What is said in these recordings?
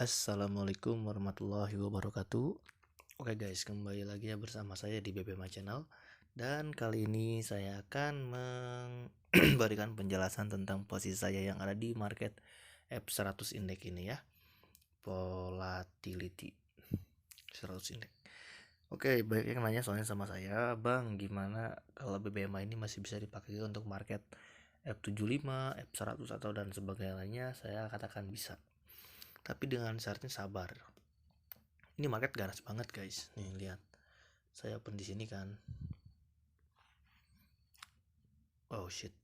Assalamualaikum warahmatullahi wabarakatuh. Oke guys, kembali lagi ya bersama saya di BBMA Channel. Dan kali ini saya akan memberikan penjelasan tentang posisi saya yang ada di market F100 Index ini ya. Volatility 100 Index. Oke, banyak yang nanya soalnya sama saya, Bang, gimana kalau BBMA ini masih bisa dipakai untuk market F75, F100 atau dan sebagainya? Saya katakan bisa. Tapi dengan syaratnya sabar. Ini market ganas banget guys. Nih lihat. Saya open di sini kan. Oh shit.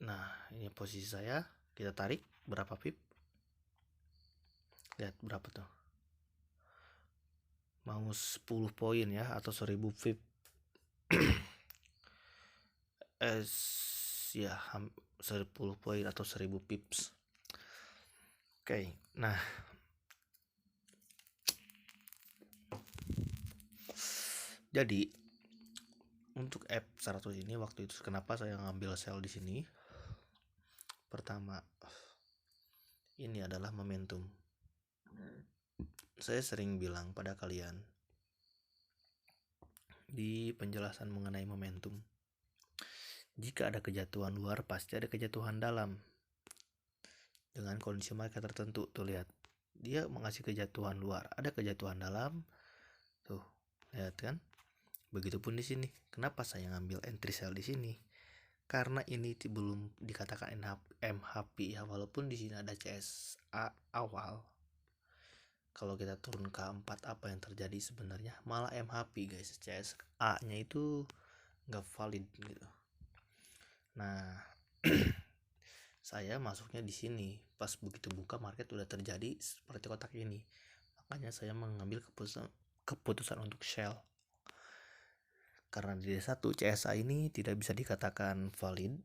Nah, ini posisi saya. Kita tarik berapa pip? Lihat berapa tuh. Mau 10 poin ya atau 1000 pip. Ya 10 poin atau 1000 pips. Oke, nah jadi untuk F100 ini waktu itu kenapa saya ngambil sell di sini? Pertama, ini adalah momentum. Saya sering bilang pada kalian di penjelasan mengenai momentum, jika ada kejatuhan luar pasti ada kejatuhan dalam. Dengan kondisi market tertentu tuh lihat, dia mengasih kejatuhan luar, ada kejatuhan dalam tuh, lihat kan. Begitupun di sini. Kenapa saya ngambil entry sell di sini? Karena ini belum dikatakan MHP ya, walaupun di sini ada CSA awal. Kalau kita turun ke 4, apa yang terjadi sebenarnya? Malah MHP guys, CSA nya itu nggak valid gitu. Nah, saya masuknya di sini pas begitu buka market udah terjadi seperti kotak ini. Makanya saya mengambil keputusan untuk sell. Karena di D1 CSA ini tidak bisa dikatakan valid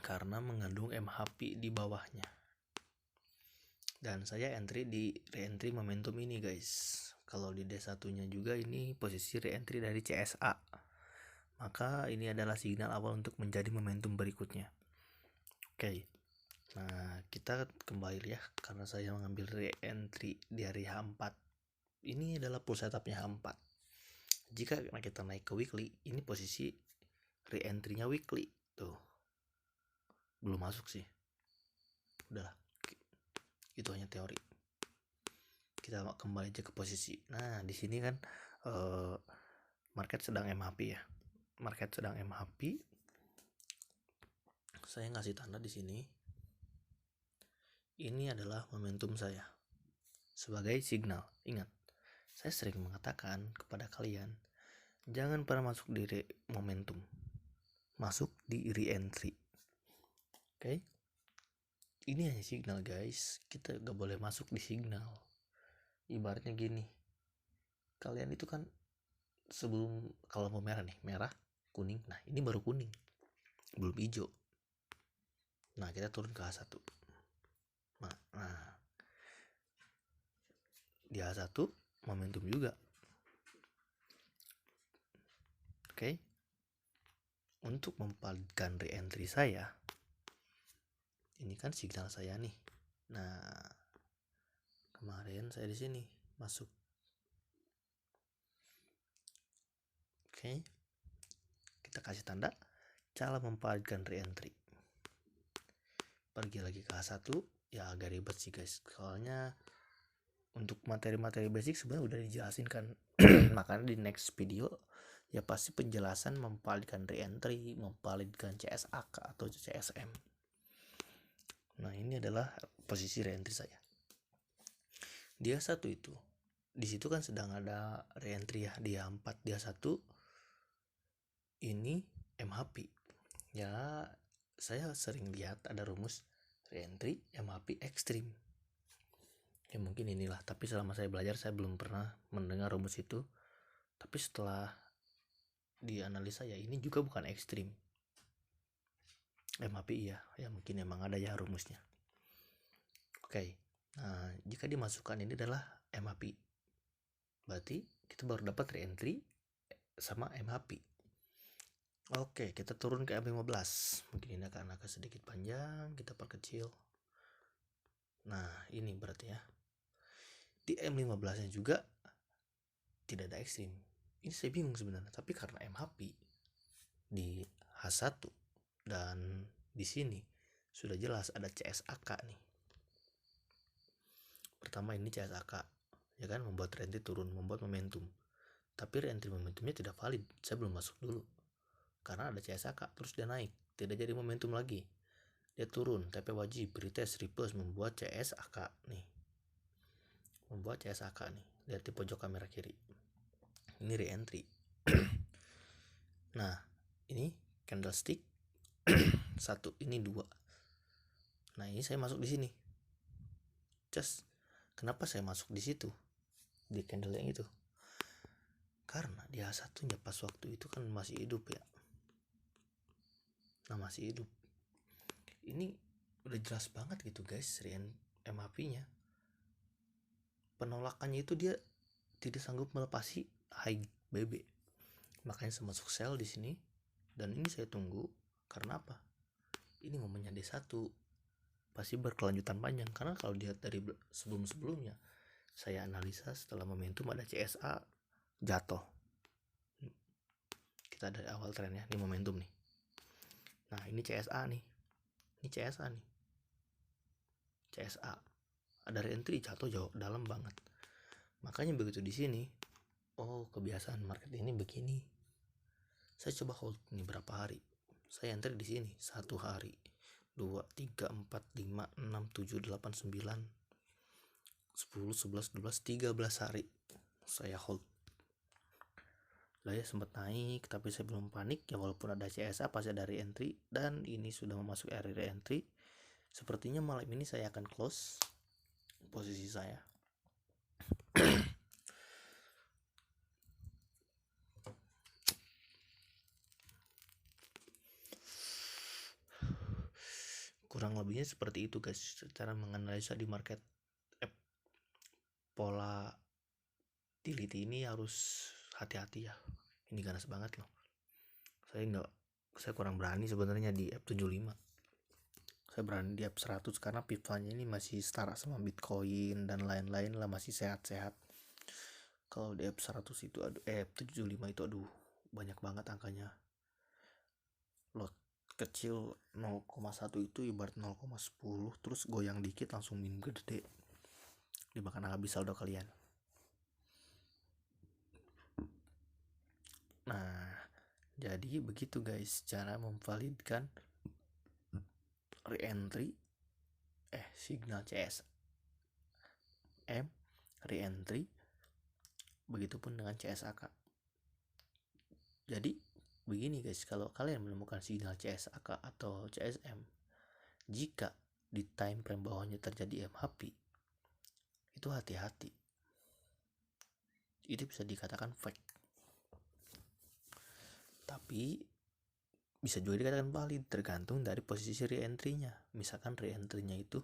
karena mengandung MHP di bawahnya. Dan saya entry di re-entry momentum ini guys. Kalau di D1-nya juga ini posisi re-entry dari CSA. Maka ini adalah signal awal untuk menjadi momentum berikutnya. Oke. Nah, kita kembali ya karena saya mengambil re-entry dari H4. Ini adalah full setupnya H4. Jika kita naik ke weekly, ini posisi re-entry-nya weekly tuh. Belum masuk sih. Udahlah. Itu hanya teori. Kita kembali aja ke posisi. Nah, di sini kan market sedang MHP ya. Market sedang MHP. Saya ngasih tanda di sini. Ini adalah momentum saya sebagai signal. Ingat, saya sering mengatakan kepada kalian, jangan pernah masuk di momentum, masuk di re-entry. Oke? Ini hanya signal guys, kita gak boleh masuk di signal. Ibaratnya gini, kalian itu kan sebelum, kalau mau merah nih, merah, kuning, nah ini baru kuning, belum hijau. Nah kita turun ke H1. Nah di H1 momentum juga. Oke. Untuk memvalidkan re-entry saya, ini kan signal saya nih. Nah, kemarin saya di sini masuk. Oke. Kita kasih tanda cara memvalidkan re-entry. Pergi lagi ke H1, ya agak ribet sih guys. Soalnya untuk materi-materi basic sebenarnya udah dijelasin kan. Makanya di next video ya pasti penjelasan memvalidkan re-entry, memvalidkan CSAK atau CSM. Nah, ini adalah posisi re-entry saya. Dia satu itu. Di situ kan sedang ada re-entry ya, dia 4, dia 1. Ini MHP. Ya, saya sering lihat ada rumus re-entry MHP ekstrim. Ya mungkin inilah, tapi selama saya belajar saya belum pernah mendengar rumus itu. Tapi setelah dianalisa ya ini juga bukan ekstrim. MHP ya mungkin emang ada ya rumusnya. Oke. Nah, jika dimasukkan ini adalah MHP. Berarti kita baru dapat re-entry sama MHP. Oke, kita turun ke M15. Mungkin ini akan agak sedikit panjang, kita perkecil. Nah, ini berarti ya. Di M15 nya juga tidak ada ekstrim. Ini saya bingung sebenarnya, tapi karena MHP di H1 dan di sini sudah jelas ada CSAK nih. Pertama ini CSAK, ya kan, membuat reentry turun, membuat momentum. Tapi reentry momentumnya tidak valid, saya belum masuk dulu. Karena ada CSAK, terus dia naik, tidak jadi momentum lagi. Dia turun, TP wajib, retest, reverse, membuat CSAK nih. Membuat CSAK nih, lihat di pojok kamera kiri. Ini reentry. Nah, ini candlestick 1, ini 2. Nah, ini saya masuk di sini. Just kenapa saya masuk di situ? Di candle yang itu. Karena di H1-nya pas waktu itu kan masih hidup ya. Nah, masih hidup. Ini udah jelas banget gitu guys, MHP-nya. Penolakannya itu dia tidak sanggup melepasi high BB. Makanya saya masuk sell di sini, dan ini saya tunggu. Karena apa? Ini momennya D1 pasti berkelanjutan panjang, karena kalau dilihat dari sebelum-sebelumnya saya analisa setelah momentum ada CSA jatuh. Kita dari awal trennya, ini momentum nih. Nah, ini CSA nih. Ini CSA nih. CSA ada reentry jatuh jauh dalam banget. Makanya begitu di sini, oh kebiasaan market ini begini. Saya coba hold ini berapa hari. Saya entry di sini 1 hari, 2, 3, 4, 5, 6, 7, 8, 9, 10, 11, 12, 13 hari saya hold. Saya sempat naik, tapi saya belum panik ya, walaupun ada CSA pasti ada reentry, dan ini sudah memasuki area reentry. Sepertinya malam ini saya akan close posisi saya. Kurang lebihnya seperti itu guys, cara menganalisa di market. Volatility ini harus hati-hati ya. Ini ganas banget loh. Saya kurang berani sebenarnya di F75. Saya berani di F100 karena pivotnya ini masih setara sama Bitcoin dan lain-lain lah, masih sehat-sehat. Kalau di F100 itu F75 itu banyak banget angkanya. Lot kecil 0,1 itu ibarat 0,10, terus goyang dikit langsung minum gede. Dimakan habis saldo kalian. Nah, jadi begitu guys cara memvalidkan reentry signal CSM reentry, begitupun dengan CSAK. Jadi begini guys, kalau kalian menemukan signal CSAK atau CSM, jika di time frame bawahnya terjadi MHP, itu hati-hati. Itu bisa dikatakan fake, tapi bisa juga dikatakan valid, tergantung dari posisi reentry-nya. Misalkan reentry-nya itu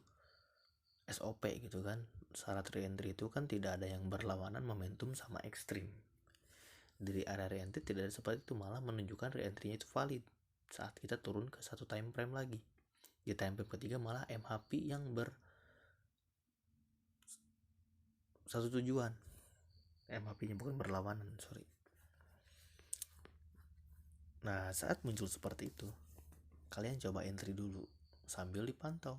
SOP gitu kan, syarat reentry itu kan tidak ada yang berlawanan momentum sama ekstrim. Dari area reentry tidak ada seperti itu, malah menunjukkan reentry-nya itu valid saat kita turun ke satu time frame lagi. Di time frame ketiga malah MHP yang satu tujuan, MHP-nya bukan berlawanan, sorry. Nah, saat muncul seperti itu, kalian coba entry dulu sambil dipantau.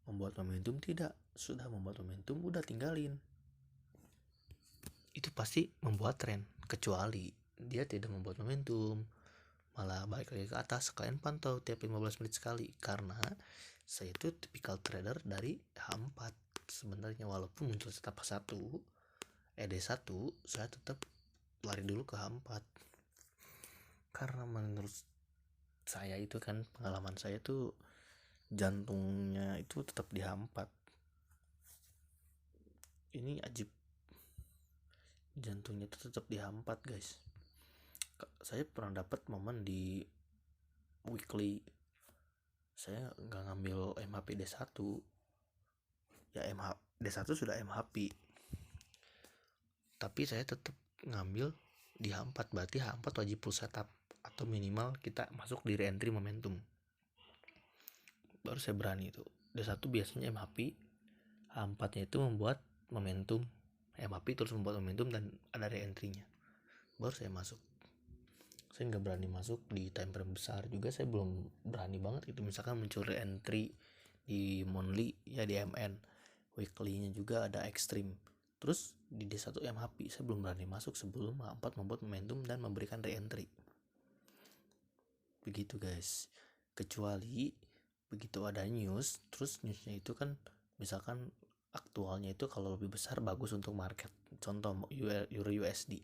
Membuat momentum tidak, sudah membuat momentum udah tinggalin. Itu pasti membuat tren, kecuali dia tidak membuat momentum, malah balik lagi ke atas. Kalian pantau tiap 15 menit sekali, karena saya itu tipikal trader dari H4 sebenarnya. Walaupun muncul tetap H1 D1, saya tetap lari dulu ke H4, karena menurut saya itu kan, pengalaman saya tuh jantungnya itu tetap di H4. Ini ajib, jantungnya itu tetap di H4 guys. Saya pernah dapat momen di weekly, saya nggak ngambil MHP D1 ya, D1 sudah MHP, tapi saya tetap ngambil di H4. Berarti H4 wajib full setup. atau minimal kita masuk di re-entry momentum, baru saya berani itu. D1 biasanya MHP, H4 nya itu membuat momentum, MHP terus membuat momentum dan ada re-entry-nya, baru saya masuk. Saya nggak berani masuk di time frame besar juga, saya belum berani banget gitu. Misalkan muncul re-entry di monthly ya, di MN, weekly-nya juga ada ekstrim, terus di D1 MHP saya belum berani masuk sebelum H4 membuat momentum dan memberikan re-entry. Begitu guys. Kecuali begitu ada news, terus newsnya itu kan misalkan aktualnya itu kalau lebih besar bagus untuk market. Contoh Euro USD,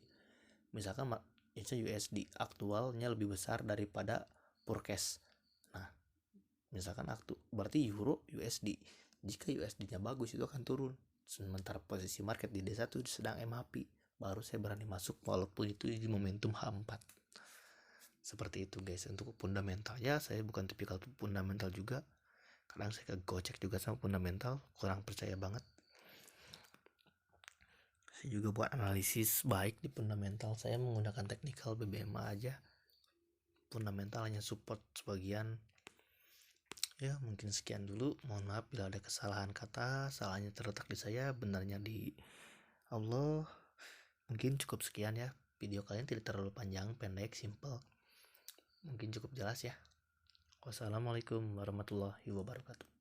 misalkan USD aktualnya lebih besar daripada forecast. Nah, misalkan berarti Euro USD. Jika USD-nya bagus itu akan turun. Sementara posisi market di D1 sedang MHP, baru saya berani masuk walaupun itu di momentum H4. Seperti itu guys. Untuk fundamentalnya saya bukan tipikal fundamental juga. Kadang saya kegocek juga sama fundamental, kurang percaya banget. Saya juga buat analisis baik di fundamental, saya menggunakan technical BBMA aja. Fundamental hanya support sebagian. Ya mungkin sekian dulu, mohon maaf bila ada kesalahan kata, salahnya terletak di saya, benarnya di Allah. Mungkin cukup sekian ya, video kalian tidak terlalu panjang, pendek, simple, mungkin cukup jelas ya. Wassalamualaikum warahmatullahi wabarakatuh.